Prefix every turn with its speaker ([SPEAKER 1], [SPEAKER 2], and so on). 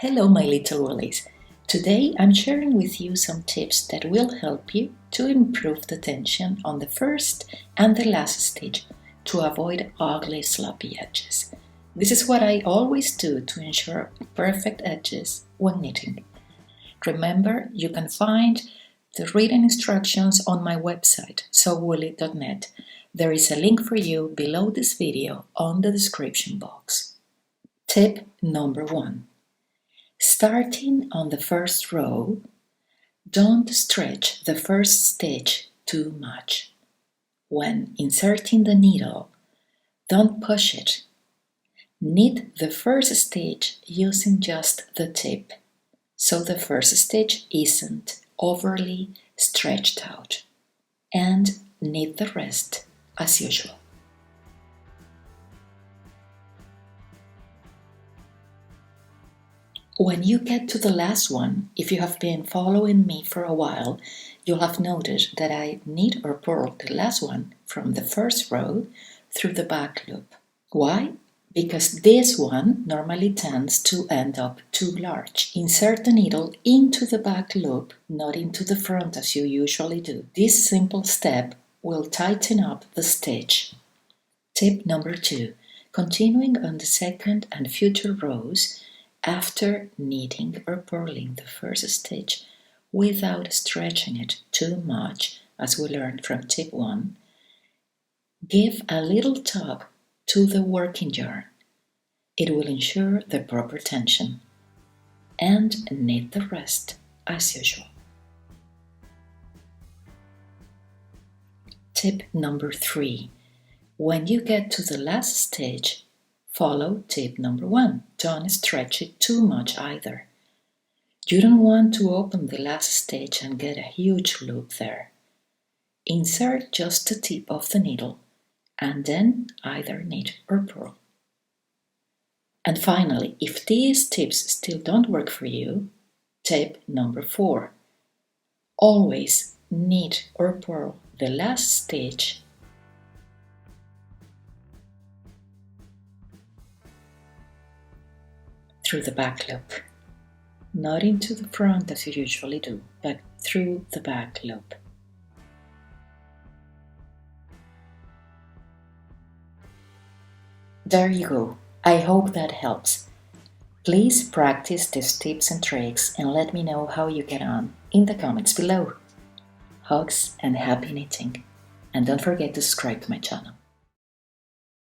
[SPEAKER 1] Hello, my little woolies. Today I'm sharing with you some tips that will help you to improve the tension on the first and the last stitch to avoid ugly sloppy edges. This is what I always do to ensure perfect edges when knitting. Remember, you can find the written instructions on my website, sewwoolly.net. There is a link for you below this video on the description box. Tip number 1. Starting on the first row, don't stretch the first stitch too much. When inserting the needle, don't push it. Knit the first stitch using just the tip, so the first stitch isn't overly stretched out, and knit the rest as usual. When you get to the last one, if you have been following me for a while, you'll have noted that I knit or purl the last one from the first row through the back loop. Why? Because this one normally tends to end up too large. Insert the needle into the back loop, not into the front as you usually do. This simple step will tighten up the stitch. Tip number 2. Continuing on the second and future rows, after knitting or purling the first stitch without stretching it too much, as we learned from tip 1, give a little tug to the working yarn. It will ensure the proper tension, and knit the rest as usual. Tip number 3. When you get to the last stitch, follow tip number 1. Don't stretch it too much either. You don't want to open the last stitch and get a huge loop there. Insert just the tip of the needle and then either knit or purl. And finally, if these tips still don't work for you, tip number 4. Always knit or purl the last stitch through the back loop. Not into the front as you usually do, but through the back loop. There you go. I hope that helps. Please practice these tips and tricks and let me know how you get on in the comments below. Hugs and happy knitting. And don't forget to subscribe to my channel.